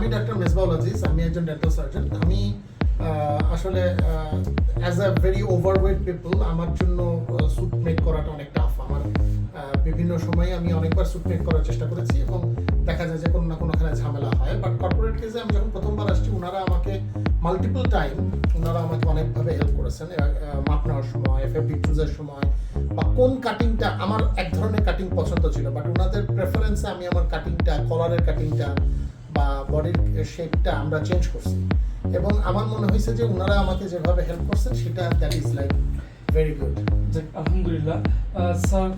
আমি ডাক্তার মেজবাউল আজিজ, আমি একজন ডেন্টাল সার্জন। আমি আসলে as a very overweight people আমার জন্য স্যুট মেক করাটা অনেক টাফ। আমার বিভিন্ন সময়ে আমি অনেকবার স্যুট মেক করার চেষ্টা করেছি এবং দেখা যায় যে কোনো না কোনোখানে ঝামেলা হয়। বাট কর্পোরেট কেসে আমি যখন প্রথমবার আসছি, ওনারা আমাকে মাল্টিপল টাইম ওনারা আমাকে অনেকভাবে হেল্প করেছেন। মাপ নেওয়ার সময়, ফেব্রিক চুজের সময়, বা কোন কাটিংটা আমার এক ধরনের কাটিং পছন্দ ছিল, বাট ওনাদের প্রেফারেন্সে আমি আমার কাটিংটা, কলারের কাটিংটা বা বডির শেপটা আমরা চেঞ্জ করছি। এবং আমার মনে হয়েছে যে ওনারা আমাকে যেভাবে হেল্প করছেন সেটা that is like very good. আলহামদুলিল্লাহ। স্যার,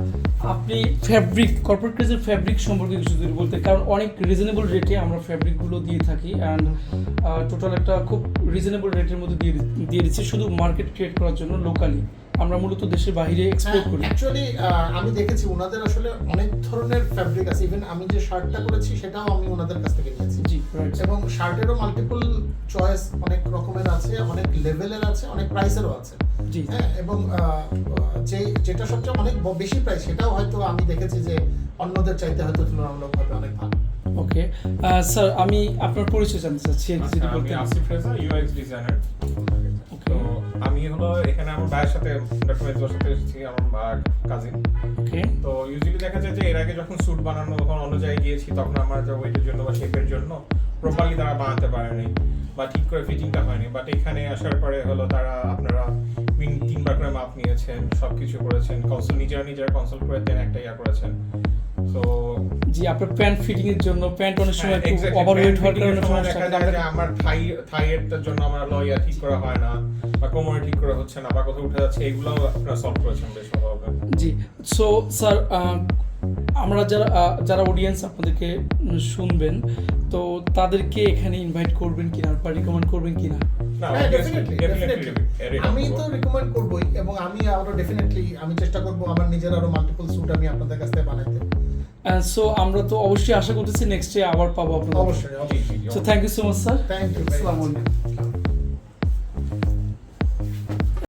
আপনি ফ্যাব্রিক, কর্পোরেট ক্রেজের ফ্যাব্রিক সম্পর্কে কিছু যদি বলতে, কারণ অনেক রিজনেবল রেটে আমরা ফ্যাব্রিকগুলো দিয়ে থাকি অ্যান্ড টোটাল একটা খুব রিজনেবল রেটের মধ্যে দিয়ে দিচ্ছি শুধু মার্কেট ক্রিয়েট করার জন্য। লোকালি আমরা মূলত দেশের বাইরে এক্সপোর্ট করি। অ্যাকচুয়ালি আমি দেখেছি ওনাদের আসলে অনেক ধরনের ফ্যাব্রিক আছে। ইভেন আমি যে শার্টটা করেছি সেটাও আমি ওনাদের কাছ থেকে নিয়েছি। জি, রাইট। এবং শার্টেরও মাল্টিপল চয়েস অনেক রকমের আছে, অনেক লেভেলের আছে, অনেক প্রাইসেরও আছে। জি, হ্যাঁ, এবং যেটা সবচেয়ে অনেক বেশি প্রাইস সেটাও হয়তো আমি দেখেছি যে অন্যদের চাইতে হয়তো তুলনামূলকভাবে অনেক ভালো। ওকে স্যার, আমি আপনার পরিচয় জানতে চাচ্ছি যদি আমি বলতে। Asif Reza, UX designer. তো আমি হলো এখানে আমার ভাইয়ের সাথে, ডক্টর মেজবাউলের সাথে এসেছি, আমার কাজিন। ওকে। তো ইউজুয়ালি দেখা যায় যে এর আগে যখন স্যুট বানানো, যখন অন্য জায়গায় গিয়েছি, তখন আমার যে ওয়েটের জন্য বা শেপের জন্য প্রপারলি তারা বানাতে পারেনি বা ঠিক করে ফিটিংটা হয়নি। বাট এখানে আসার পরে হলো আপনারা 3বার করে মাপ নিয়েছেন, সব কিছু করেছেন, নিজেরা কনসাল্ট করে দেন, একটা ইয়া করেছেন। তো জি, আপনার প্যান্ট ফিটিং এর জন্য প্যান্ট অনেক সময় খুব ওভারওয়েট হওয়ার কারণে সমস্যা দেখা যায় যে আমার থাইয়ের জন্য আমার লয়া ঠিক করা হয় না, বা কোমরে ঠিক করা হচ্ছে না, বা কোথাও উঠে যাচ্ছে, এগুলো আপনারা সলভ করেছেন বেশ ভালোভাবে। জি। সো স্যার, আমরা যারা অডিয়েন্স আপনাদেরকে শুনবেন, তো তাদেরকে এখানে ইনভাইট করবেন কিনা বা রিকমেন্ড করবেন কিনা? হ্যাঁ, definitely. আমি তো রিকমেন্ড করবোই, এবং আমি আরো ডেফিনেটলি আমি চেষ্টা করবো আমার নিজের আরো মাল্টিপল স্যুট আমি আপনাদের কাছ থেকে বানাইতে। সো আমরা তো অবশ্যই আশা করতেছি নেক্সট ডে আবার পাবো আপনাদের। অবশ্যই। So thank you so much sir. Thank you. আসসালামু আলাইকুম।